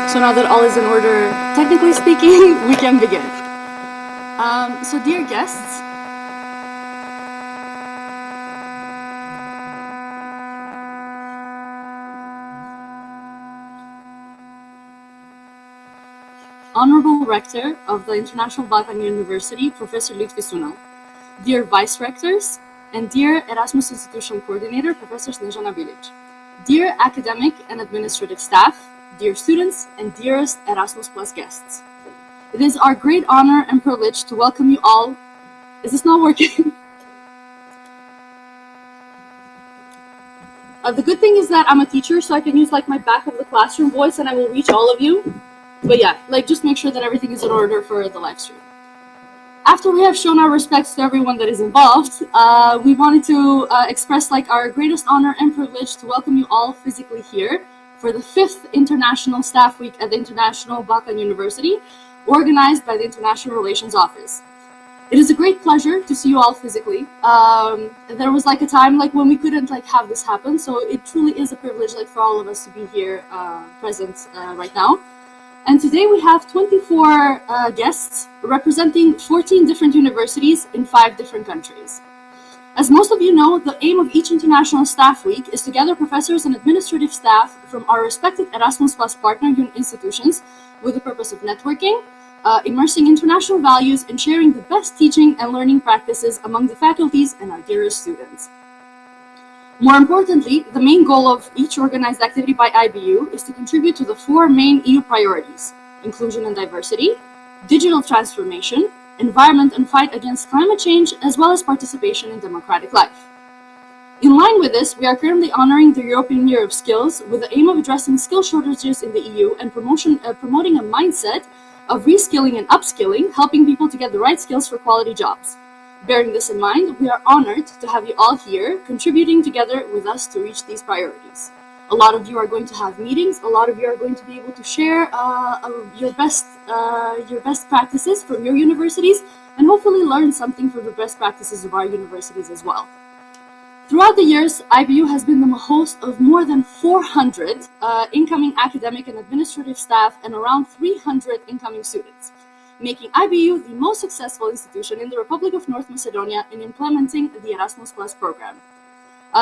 So now that all is in order, technically speaking, we can begin. So dear guests, Honorable Rector of the International Balkan University, Professor Lutfi Sunal, dear Vice Rectors, and dear Erasmus Institution Coordinator, Professor Snezhana Bilic, dear academic and administrative staff, dear students, and dearest Erasmus Plus guests. It is our great honor and privilege to welcome you all. Is this not working? The good thing is that I'm a teacher, so I can use like my back of the classroom voice and I will reach all of you. But yeah, like just make sure that everything is in order for the live stream. After we have shown our respects to everyone that is involved, we wanted to express like our greatest honor and privilege to welcome you all physically here for the 5th International Staff Week at the International Balkan University, organized by the International Relations Office. It is a great pleasure to see you all physically. There was like a time like when we couldn't like have this happen, so it truly is a privilege like for all of us to be here present right now. And today we have 24 guests representing 14 different universities in 5 different countries. As most of you know, the aim of each International Staff Week is to gather professors and administrative staff from our respected Erasmus Plus partner institutions with the purpose of networking, immersing international values, and sharing the best teaching and learning practices among the faculties and our dearest students. More importantly, the main goal of each organized activity by IBU is to contribute to the 4 main EU priorities: inclusion and diversity, digital transformation, environment and fight against climate change, as well as participation in democratic life. In line with this, we are currently honoring the European Year of Skills with the aim of addressing skill shortages in the EU and promoting a mindset of reskilling and upskilling, helping people to get the right skills for quality jobs. Bearing this in mind, we are honored to have you all here, contributing together with us to reach these priorities. A lot of you are going to have meetings, a lot of you are going to be able to share your best practices from your universities, and hopefully learn something from the best practices of our universities as well. Throughout the years, IBU has been the host of more than 400 incoming academic and administrative staff and around 300 incoming students, making IBU the most successful institution in the Republic of North Macedonia in implementing the Erasmus Plus program.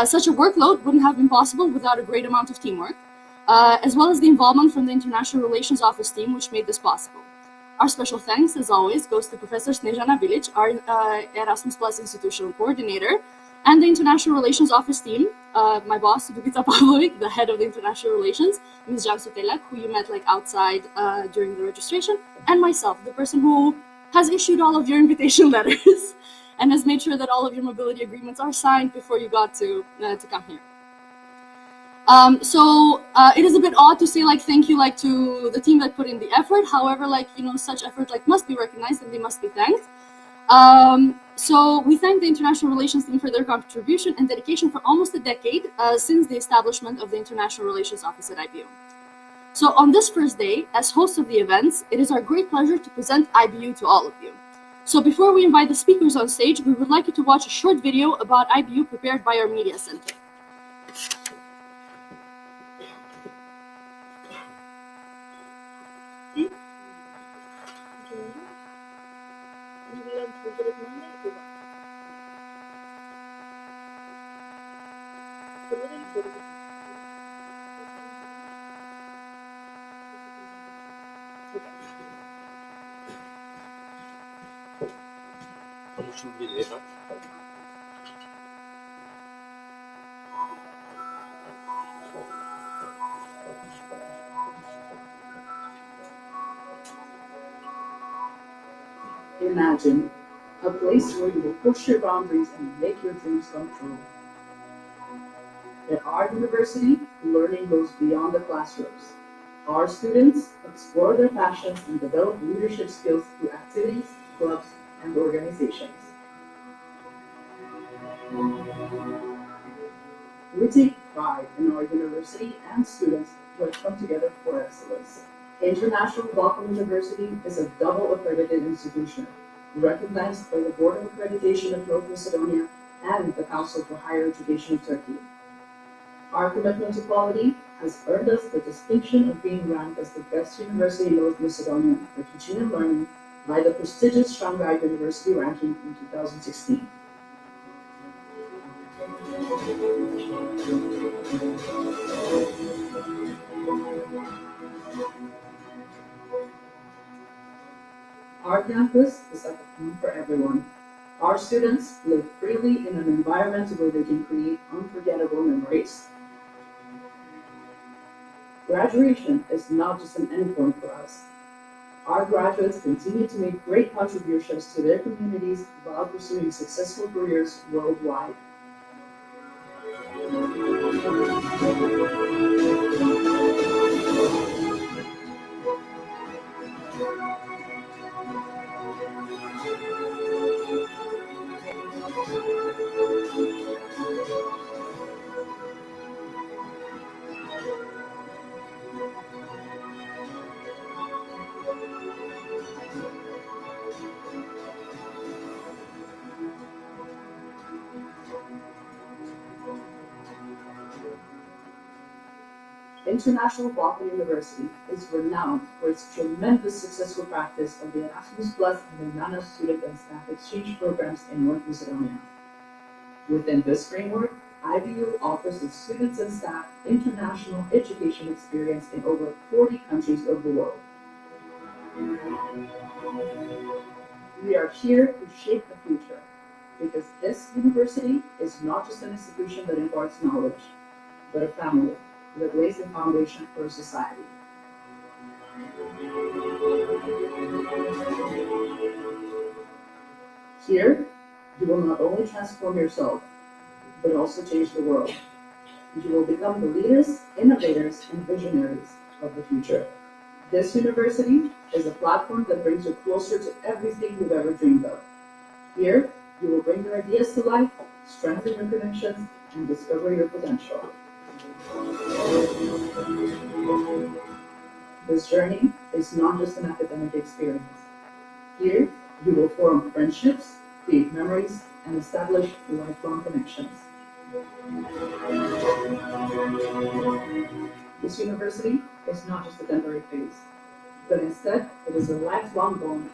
Such a workload wouldn't have been possible without a great amount of teamwork, as well as the involvement from the International Relations Office team, which made this possible. Our special thanks, as always, goes to Professor Snezhana Bilic, our Erasmus Plus institutional coordinator, and the International Relations Office team, my boss, Dubica Pavlovic, the head of the International Relations, Ms. Jansu Telak, who you met like outside during the registration, and myself, the person who has issued all of your invitation letters and has made sure that all of your mobility agreements are signed before you got to come here. It is a bit odd to say like thank you like to the team that put in the effort. However, like such effort like must be recognized and they must be thanked. So we thank the International Relations team for their contribution and dedication for almost a decade since the establishment of the International Relations Office at IBU. So on this first day, as host of the events, it is our great pleasure to present IBU to all of you. So before we invite the speakers on stage, we would like you to watch a short video about IBU prepared by our media center. Imagine a place where you will push your boundaries and make your dreams come true. At our university, learning goes beyond the classrooms. Our students explore their passions and develop leadership skills through activities, clubs, and organizations. We take pride in our university and students who have come together for excellence. International Balkan University is a double accredited institution, recognized by the Board of Accreditation of North Macedonia and the Council for Higher Education of Turkey. Our commitment to quality has earned us the distinction of being ranked as the best university in North Macedonia for teaching and learning by the prestigious Shanghai University ranking in 2016. Our campus is like a home for everyone. Our students live freely in an environment where they can create unforgettable memories. Graduation is not just an endpoint for us. Our graduates continue to make great contributions to their communities while pursuing successful careers worldwide. International Balkan University is renowned for its tremendous successful practice of the Erasmus Plus and the NANA student and staff exchange programs in North Macedonia. Within this framework, IBU offers its students and staff international education experience in over 40 countries of the world. We are here to shape the future, because this university is not just an institution that imparts knowledge, but a family that lays the foundation for a society. Here, you will not only transform yourself, but also change the world. You will become the leaders, innovators, and visionaries of the future. This university is a platform that brings you closer to everything you've ever dreamed of. Here, you will bring your ideas to life, strengthen your connections, and discover your potential. This journey is not just an academic experience. Here, you will form friendships, create memories, and establish lifelong connections. This university is not just a temporary phase, but instead, it is a lifelong bond.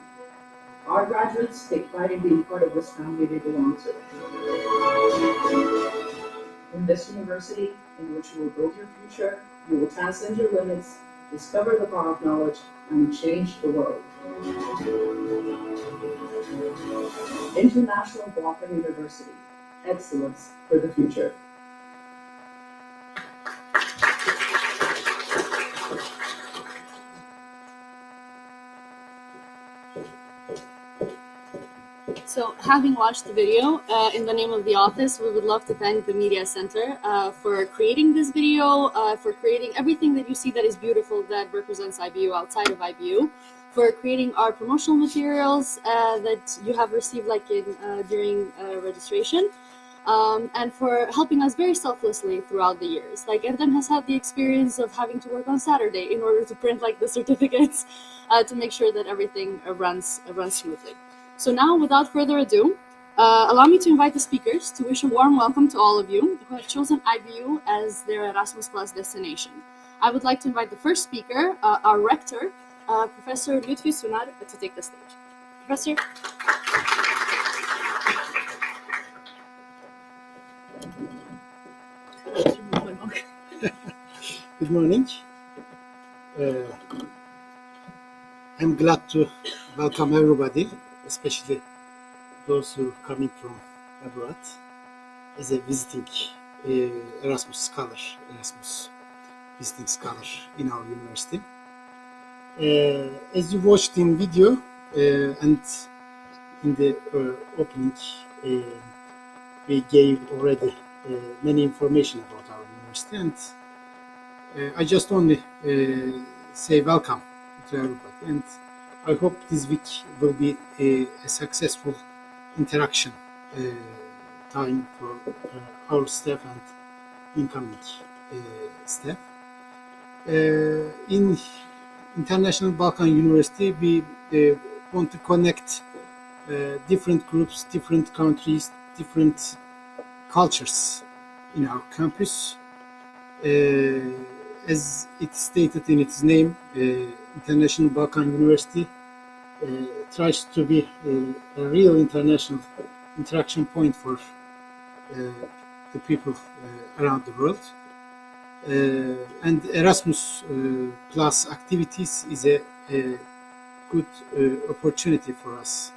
Our graduates take pride in being part of this family they belong to. In this university, in which you will build your future, you will transcend your limits, discover the power of knowledge, and change the world. International Balkan University, excellence for the future. So, having watched the video, in the name of the office, we would love to thank the Media Center for creating this video, for creating everything that you see that is beautiful that represents IBU outside of IBU, for creating our promotional materials that you have received during registration, and for helping us very selflessly throughout the years. Like Erdem has had the experience of having to work on Saturday in order to print the certificates to make sure that everything runs smoothly. So now, without further ado, allow me to invite the speakers to wish a warm welcome to all of you who have chosen IBU as their Erasmus Plus destination. I would like to invite the first speaker, our rector, Professor Lütfi Sunar, to take the stage. Professor. Good morning. I'm glad to welcome everybody, especially those who are coming from abroad as a visiting Erasmus visiting scholar in our university. As you watched in video and in the opening, we gave already many information about our university, and I just only say welcome to everybody, and I hope this week will be a successful interaction time for our staff and incoming staff. In International Balkan University, we want to connect different groups, different countries, different cultures in our campus. as it's stated in its name, International Balkan University tries to be a real international interaction point for the people around the world. And Erasmus Plus activities is a good opportunity for us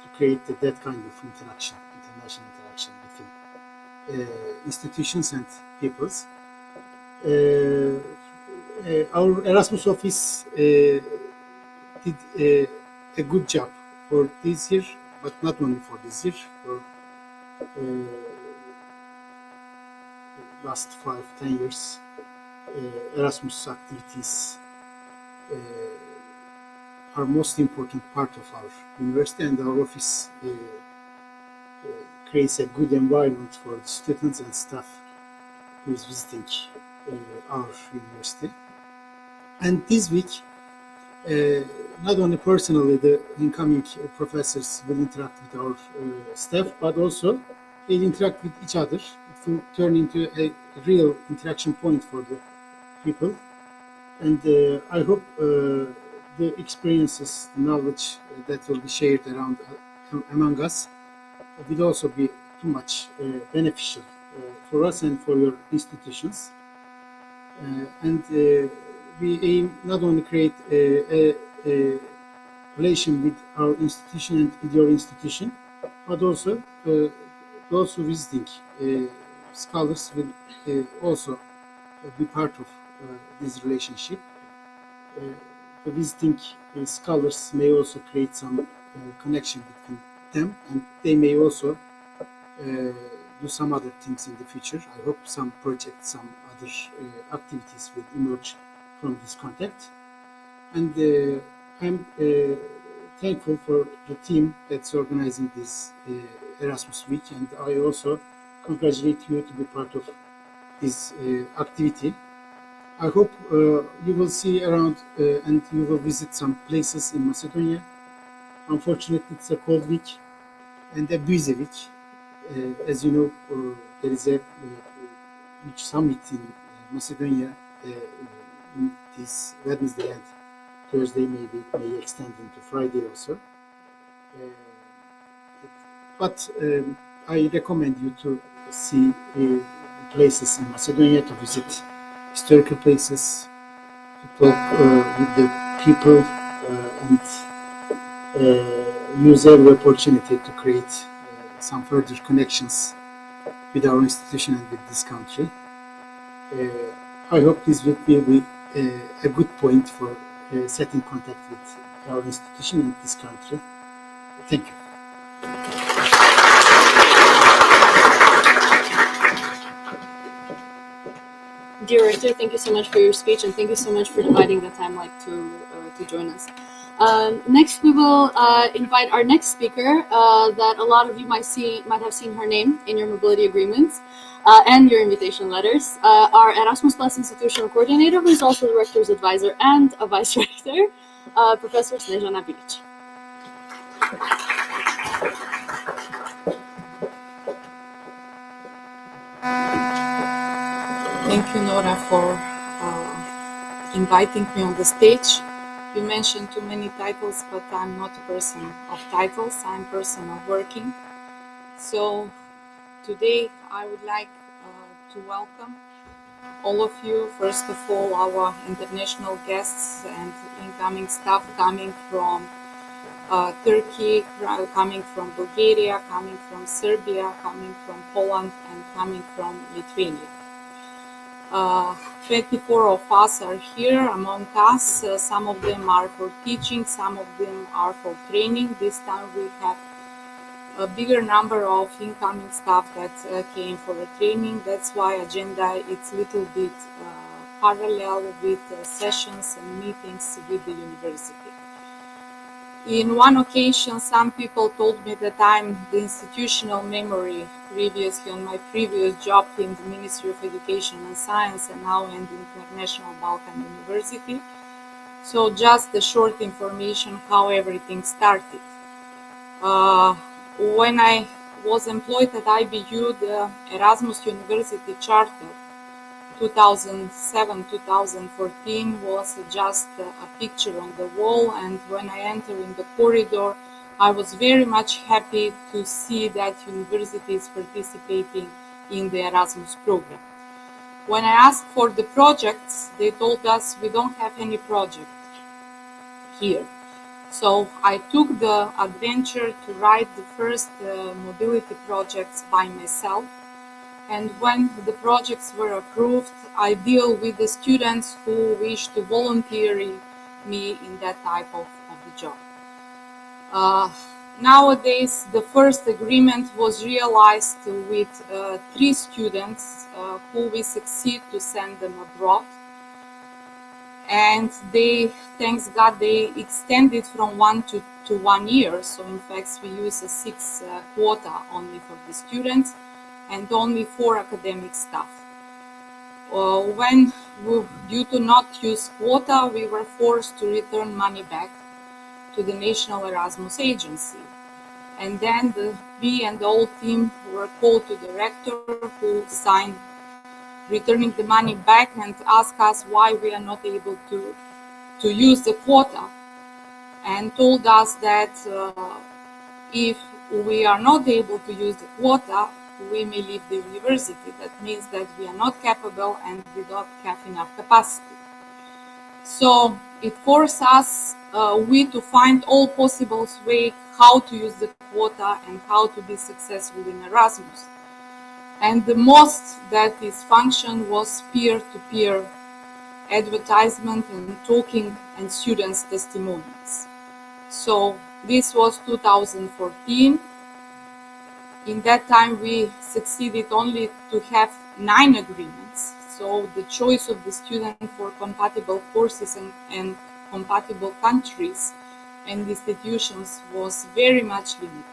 to create that kind of interaction, international interaction between institutions and peoples. Our Erasmus office did a good job for this year, but not only for this year, for last 5-10 years. Erasmus activities are most important part of our university, and our office creates a good environment for the students and staff who is visiting our university. And this week, not only personally the incoming professors will interact with our staff, but also they interact with each other. It will turn into a real interaction point for the people. And I hope the experiences, the knowledge that will be shared around among us will also be too much beneficial for us and for your institutions. And we aim not only create a relation with our institution and with your institution, but also those who visiting scholars will also be part of this relationship. The visiting scholars may also create some connection between them, and they may also do some other things in the future. I hope some projects, some other activities will emerge from this contact. And I'm thankful for the team that's organizing this Erasmus Week, and I also congratulate you to be part of this activity. I hope you will see around and you will visit some places in Macedonia. Unfortunately, it's a cold week and a busy week. As you know, there is a huge summit in Macedonia in this Wednesday and Thursday, maybe may extend into Friday also. But I recommend you to see places in Macedonia, to visit historical places, to talk with the people, and use every opportunity to create some further connections with our institution and with this country. I hope this will be a good point for setting contact with our institution and this country. Thank you. Dear Rector, thank you so much for your speech, and thank you so much for dividing the time to join us. Next, we will invite our next speaker that a lot of you might have seen her name in your mobility agreements and your invitation letters. Our Erasmus Plus Institutional Coordinator, who is also the Rector's Advisor and a Vice Rector, Professor Snežana Bilić. Thank you, Nora, for inviting me on the stage. You mentioned too many titles, but I'm not a person of titles. I'm a person of working. So today I would like to welcome all of you. First of all, our international guests and incoming staff coming from Turkey, coming from Bulgaria, coming from Serbia, coming from Poland, and coming from Lithuania. 24 of us are here among us. Some of them are for teaching, some of them are for training. This time we have a bigger number of incoming staff that came for a training. That's why agenda is a little bit parallel with sessions and meetings with the university. In one occasion, some people told me that I'm the institutional memory previously on my previous job in the Ministry of Education and Science and now in the International Balkan University. So just a short information how everything started. When I was employed at IBU, the Erasmus University Charter 2007-2014 was just a picture on the wall, and when I entered in the corridor, I was very much happy to see that university is participating in the Erasmus program. When I asked for the projects, they told us we don't have any project here. So I took the adventure to write the first mobility projects by myself. And when the projects were approved, I deal with the students who wish to volunteer me in that type of the job. Nowadays, the first agreement was realized with 3 students who we succeed to send them abroad. And they, thanks God, they extended from 1 to 1 year. So in fact, we use a 6 quota only for the students and only 4 academic staff. When due to not use quota, we were forced to return money back to the National Erasmus Agency. And then we and the whole team were called to the rector, who signed returning the money back and asked us why we are not able to use the quota, and told us that if we are not able to use the quota, we may leave the university. That means that we are not capable and we don't have enough capacity. So it forced us we to find all possible ways how to use the quota and how to be successful in Erasmus. And the most that is function was peer-to-peer advertisement and talking and students' testimonials. So this was 2014. In that time, we succeeded only to have 9 agreements. So the choice of the student for compatible courses and compatible countries and institutions was very much limited.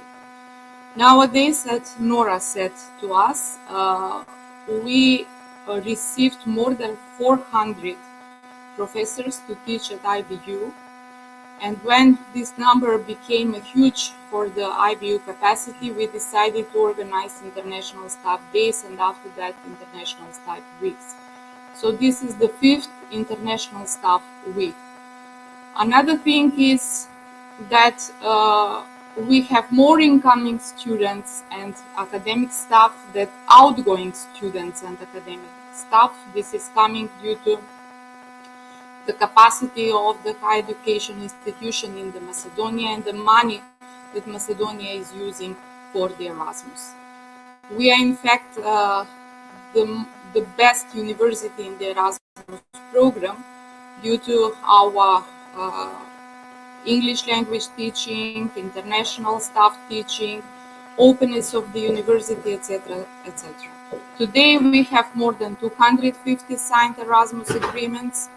Nowadays, as Nora said to us, we received more than 400 professors to teach at IBU. And when this number became huge for the IBU capacity, we decided to organize International Staff Days and after that International Staff Weeks. So this is the 5th International Staff Week. Another thing is that we have more incoming students and academic staff than outgoing students and academic staff. This is coming due to the capacity of the higher education institution in the Macedonia and the money that Macedonia is using for the Erasmus. We are in fact the best university in the Erasmus program due to our English language teaching, international staff teaching, openness of the university, etc., etc. Today we have more than 250 signed Erasmus agreements.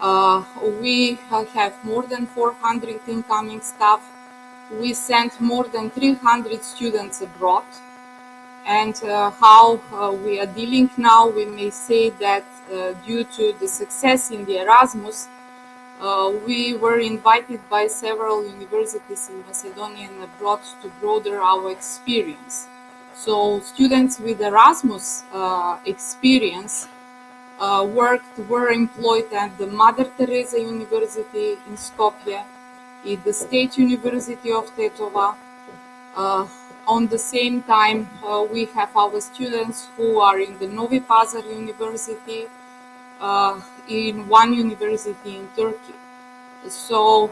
We have more than 400 incoming staff. We sent more than 300 students abroad. And how we are dealing now, we may say that due to the success in the Erasmus, we were invited by several universities in Macedonia and abroad to broaden our experience. So students with Erasmus experience were employed at the Mother Teresa University in Skopje, at the State University of Tetova. On the same time, we have our students who are in the Novi Pazar University, in one university in Turkey. So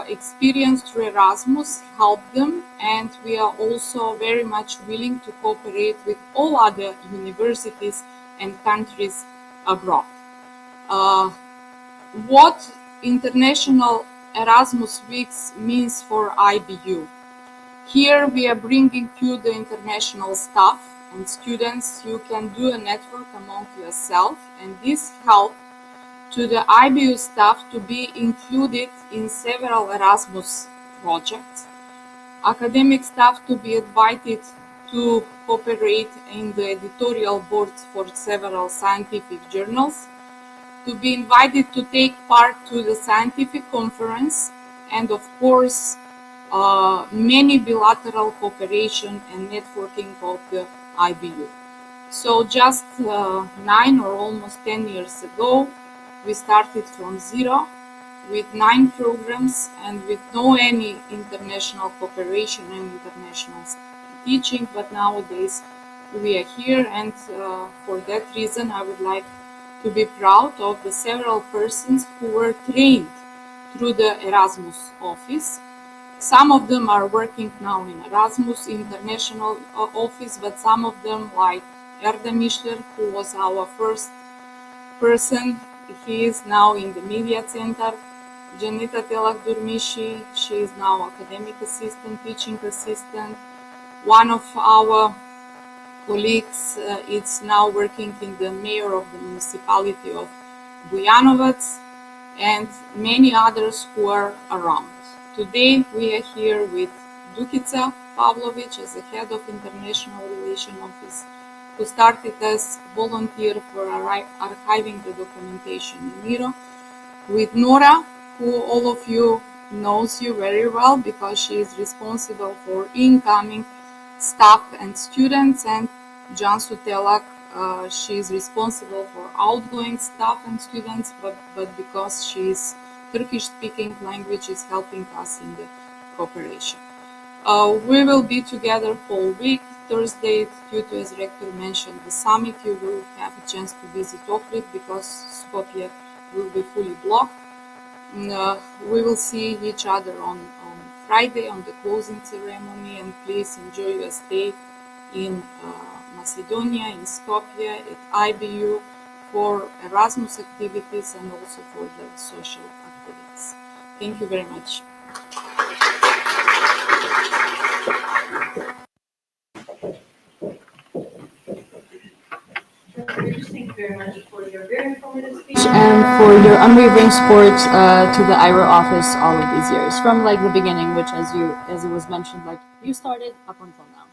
experience through Erasmus helped them, and we are also very much willing to cooperate with all other universities and countries abroad. What International Erasmus Weeks means for IBU. Here we are bringing you the international staff and students. You can do a network among yourself, and this helps to the IBU staff to be included in several Erasmus projects, academic staff to be invited to cooperate in the editorial boards for several scientific journals, to be invited to take part to the scientific conference, and of course many bilateral cooperation and networking of the IBU. So just 9 or almost 10 years ago, we started from zero with 9 programs and with no any international cooperation and international teaching. But nowadays we are here, and for that reason, I would like to be proud of the several persons who were trained through the Erasmus office. Some of them are working now in Erasmus International Office, but some of them, like Erde Mischler, who was our first person, he is now in the media center. Janita Telak Durmishi, she is now academic assistant, teaching assistant. One of our colleagues is now working in the mayor of the municipality of Bujanovac, and many others who are around. Today we are here with Dukica Pavlovic as the head of International Relations Office, who started as volunteer for archiving the documentation in Miro, with Nora, who all of you knows you very well because she is responsible for incoming staff and students, and Cansu Telak, she is responsible for outgoing staff and students, but because she is Turkish speaking language is helping us in the cooperation. We will be together whole week. Thursday, due to, as rector mentioned, the summit, you will have a chance to visit Ohrid because Skopje will be fully blocked. We will see each other on Friday on the closing ceremony, and please enjoy your stay in Macedonia, in Skopje, at IBU for Erasmus activities and also for the social activities. Thank you very much. Thank you very much for your very informative speech and for your unwavering support to the IRA office all of these years, from like the beginning, which as it was mentioned, like you started up until now.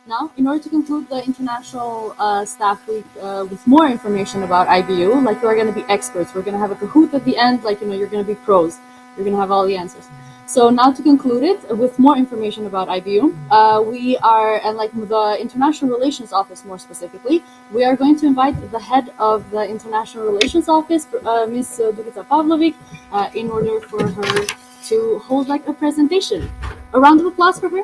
Now, in order to conclude the International Staff Week with more information about IBU, like you are going to be experts. We're going to have a Kahoot at the end, like, you're going to be pros. You're going to have all the answers. So now to conclude it, with more information about IBU, we are, and like the International Relations Office more specifically, we are going to invite the head of the International Relations Office, Ms. Dukica Pavlovic, in order for her to hold like a presentation. A round of applause for her.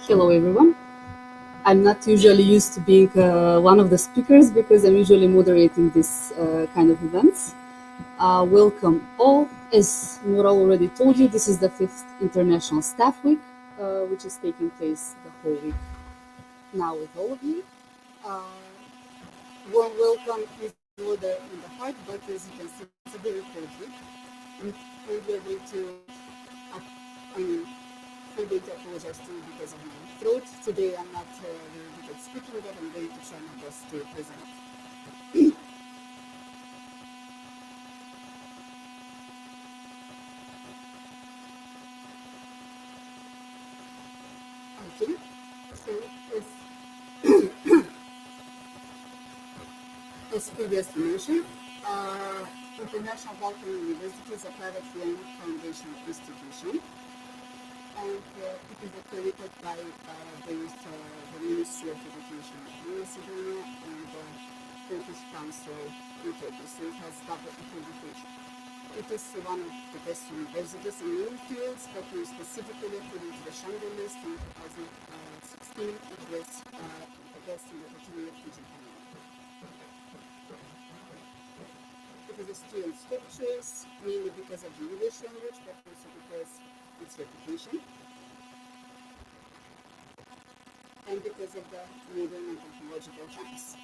Hello, everyone. I'm not usually used to being one of the speakers because I'm usually moderating this kind of events. Welcome all. As Nora already told you, this is the 5th International Staff Week, which is taking place the whole week now with all of you. Warm welcome is order in the heart, but as you can see, it's a very cold week. And we are going to, I'm going to apologize to you because of my throat. Today I'm not very good at speaking, but I'm going to try my best to present. Okay, so as previously mentioned, International Balkan University is a privately owned foundation institution, and it is accredited by the Ministry of Education of Macedonia and the Turkish Council in Turkey, so it has double accreditation. It is one of the best universities in many fields, but more specifically according to the Shanghai list in 2016, it was the best in the category of teaching. It is a student's top choice, mainly because of the English language, but also because its reputation, and because of the modern and technological times.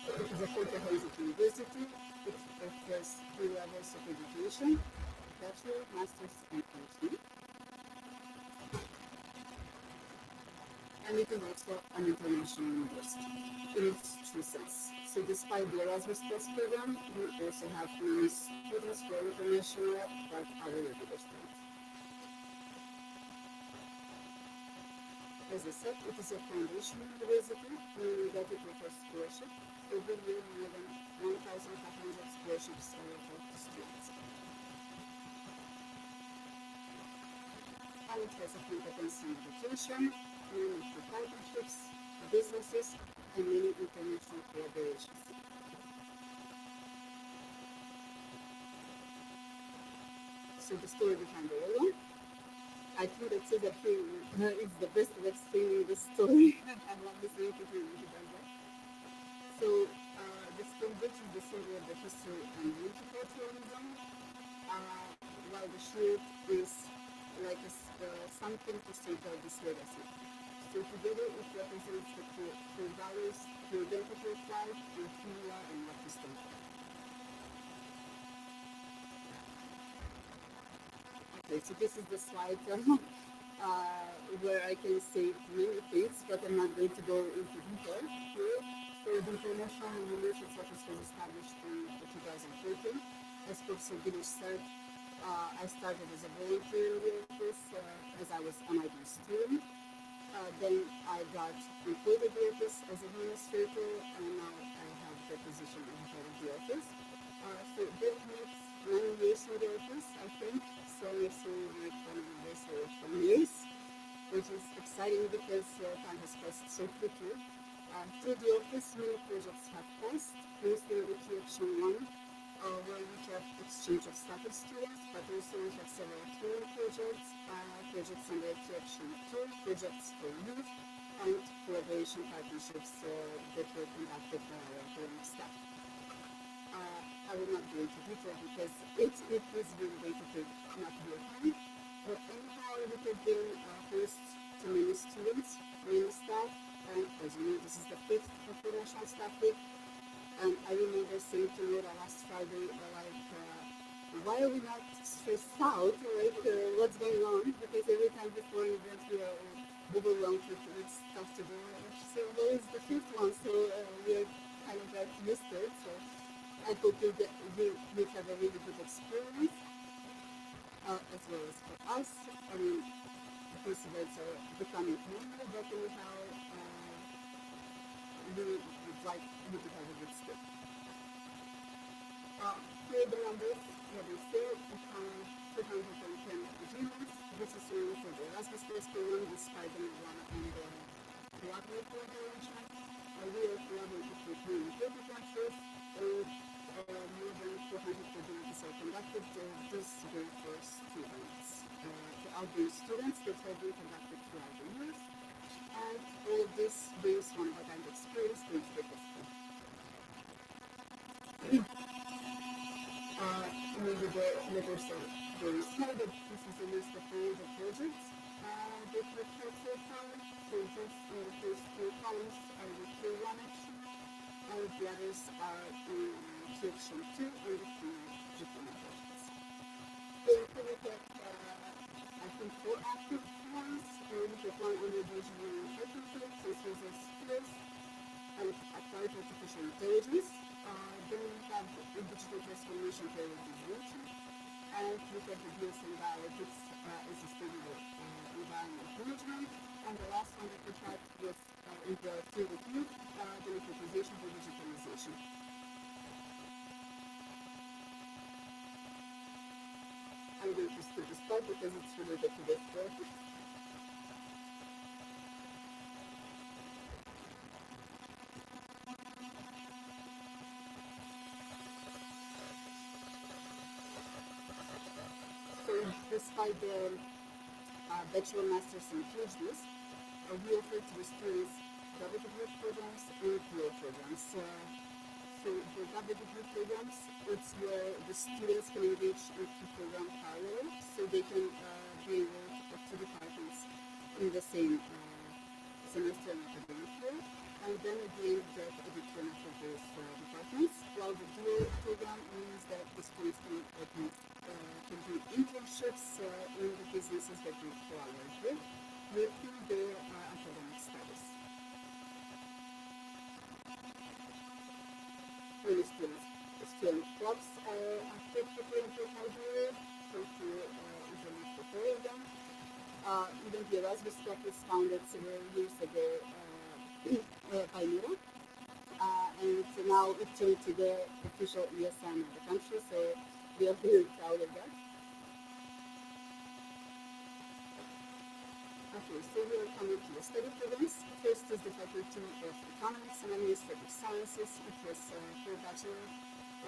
It is a comprehensive university. It offers 3 levels of education, bachelor, master's, and PhD. And it is also an international university in its true sense. So despite the Erasmus Plus program, we also have many students who are international but are regular students. As I said, it is a foundation university, meaning that it offers scholarship. Every year, more than 1,500 scholarships are offered to students. And it has a competence in education, meaningful partnerships, businesses, and many international collaborations. So the story behind the Lola, I think that says that it's the best at explaining the story. I'm not listening to him if he does that. So this convention is the symbol of the history and multiculturalism, while the shield is like something to safeguard this legacy. So together it represents the core values, the identity of life, and who we are and what we stand for. Okay, so this is the slide where I can say many things, but I'm not going to go into detail here. So the International Relations Office was established in 2014. As Professor Gilish said, I started as a volunteer in the office as I was an IB student. Then I got employed at the office as administrator, and now I have the position of head of the office. So that makes 9 years in the office, I think. So next year will make one anniversary of 20 years, which is exciting because time has passed so quickly. Through the office, many projects have passed, mostly the Key Action 1, where we have exchange of status students, but also we have several training projects, projects under Key Action 2, projects for youth, and collaboration partnerships that were conducted by our academic staff. I will not go into detail because it is really going to take not your time. But anyhow, we have been host to many students, many staff, and as you know, this is the 5th International Staff Week. And I remember saying to Laura last Friday, why are we not stressed out? What's going on? Because every time before an event, we are overwhelmed with stuff to do. And she said, well, it's the 5th one, so we are kind of like used to it. So I hope you have a really good experience, as well as for us. I mean, these events are becoming normal, but anyhow, we would like you to have a good stay. Here are the numbers that we say, 210 agreements. This is only for the Erasmus Plus program, despite the one and the collaborative collaboration. We are collaborating with many global countries, and more than 400 activities are conducted this year for students, the outgoing students that have been conducted throughout the years. And all of this brings one of a kind experience to the festival. Maybe the letters are very small, but this is a list of all the projects that we have so far. So just in the first 2 columns are the Q1 action, and the others are in section 2 and the 3 different projects. So we have, I think, 4 active ones. We have one under the engineering technical, this is a skills and applied artificial intelligence. Then we have the digital transformation prioritization, and we have the business and bioethics and sustainable environment management. And the last one that we had was in the field of youth, democratization for digitalization. I'm going to skip this part because it's related to this project. So despite the bachelor, master's, and PhDs, we offer to the students double degree programs and PhD programs. So for double degree programs, it's where the students can engage in the program parallel, so they can be enrolled at 2 departments in the same semester and academic year. And then again get a diploma for both departments, while the dual program means that the students can do internships in the businesses that we collaborate with their academic studies. Many student clubs are active in Nigeria, so to implement the program. Even the Erasmus Club was founded several years ago by Mira, and now it turned to the official ESM of the country, so we are very proud of that. Okay, so we are coming to the study programs. First is the Faculty of Economics and Administrative Sciences. It was for bachelor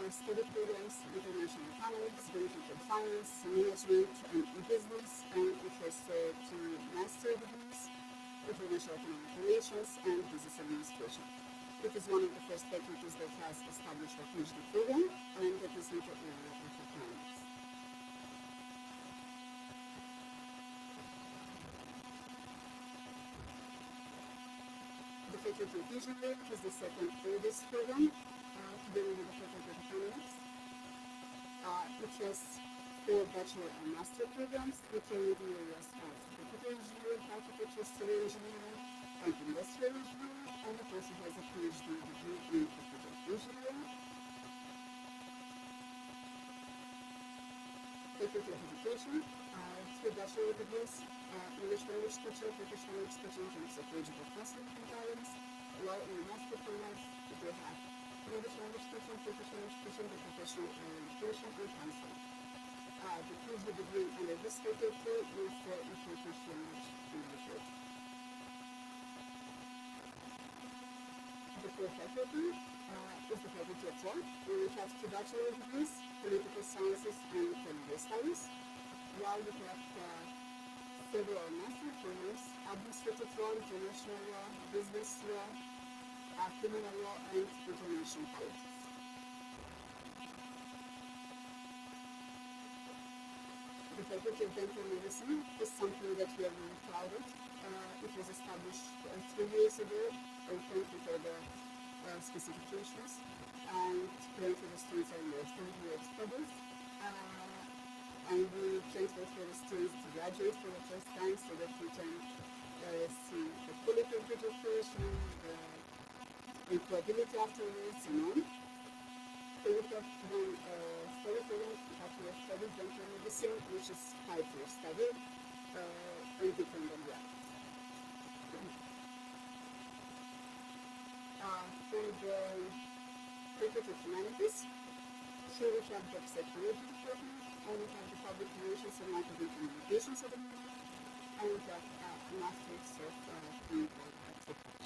study programs, international economics, political finance, management, and business, and it was to master degrees, international economic relations, and business administration. It is one of the first faculties that has established a PhD program, and it is in the area of economics. The Faculty of Engineering is the second oldest program, together with the Faculty of Economics. It has 4 bachelor and master programs, which are in the areas of computer engineering, architecture, civil engineering, and industrial engineering, and the person has a PhD degree in computer engineering. Faculty of Education, 2 bachelor degrees, English language teacher, British language teacher, and psychological counseling and guidance, while in the master programs, we have English language teaching, British language teaching, and professional education and counseling. The PhD degree under this faculty is for British language and literature. The fourth faculty is the Faculty of Law, where we have 2 bachelor degrees, political sciences and legal studies, while we have several master programs, administrative law, international law, business law, criminal law, and international politics. The Faculty of Dental Medicine is something that we are really proud of. It was established 3 years ago, and currently for the specifications, and currently the students are in their third year of studies. And we can't wait for the students to graduate for the first time so that we can see the quality of education, the employability afterwards, and on. So we have one study program, Bachelor of Studies, Dental Medicine, which is 5 years study, and different than that. For the Faculty of Humanities, here we have the psychology department, and we have the public relations and marketing communications of the movement, and we have masters of clinical psychology.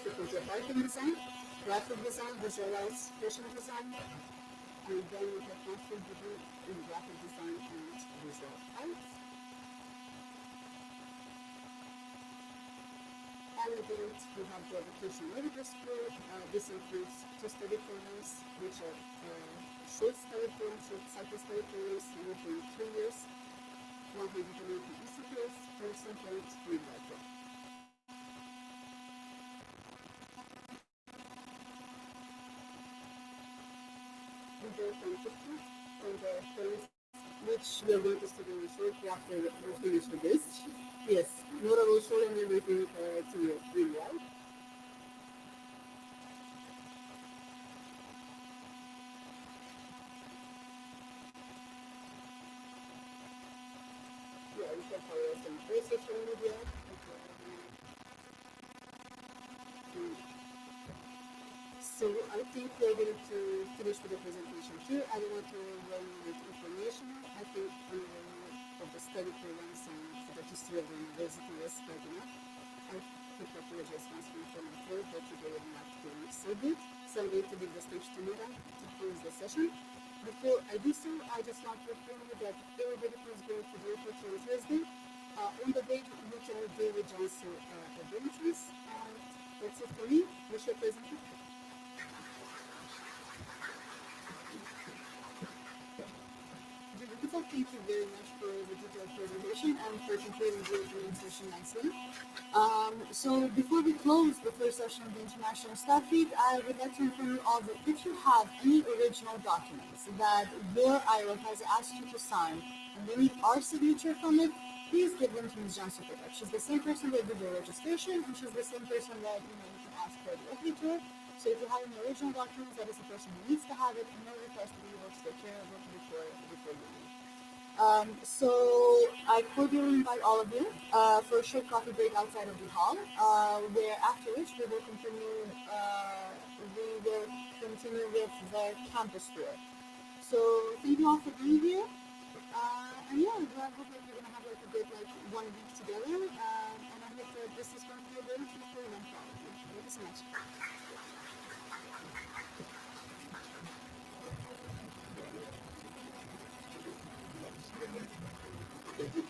Faculty of Art and Design, graphic design, visual arts, fashion design, and then we have master's degree in graphic design and visual arts. And then we have the Education Medical School. This includes 2 study programs, which are short study programs, short cycle study programs, usually 3 years, 180 ECPS, person point, midwifery. We go from picture from the first, which we are going to study shortly after we finish with this. Yes, Nora will show them everything to you really well. Yeah, we can follow us on social media. So I think we're going to finish with the presentation here. I don't want to run with information. I think of the study programs and the history of the university was quite enough. I think I apologize once more for my throat, but today I'm not feeling so good. So I'm going to give the stage to Mira to close the session. Before I do so, I just want to inform you that everybody who is going to do it on Thursday, on the date you can do with Johnson Adventures. And that's it for me. Wish you a pleasant week. Thank you very much for the detailed presentation. presentation and for completing the opening session nicely. So before we close the first session of the International Staff Week, I would like to inform you all that if you have any original documents that your IRO has asked you to sign and they need our signature from it, please give them to Ms. Johnson. She's the same person that did the registration, and she's the same person that you can ask her directly to her. So if you have any original documents, that is the person who needs to have it, and no request to be able to take care of it before you leave. So I cordially invite all of you for a short coffee break outside of the hall, where after which we will continue with the campus tour. So thank you all for being here. And yeah, I hope like you're gonna have like a good 1 week together. And I hope that this is going to be a very fruitful event for all of you. Thank you so much. Thank you.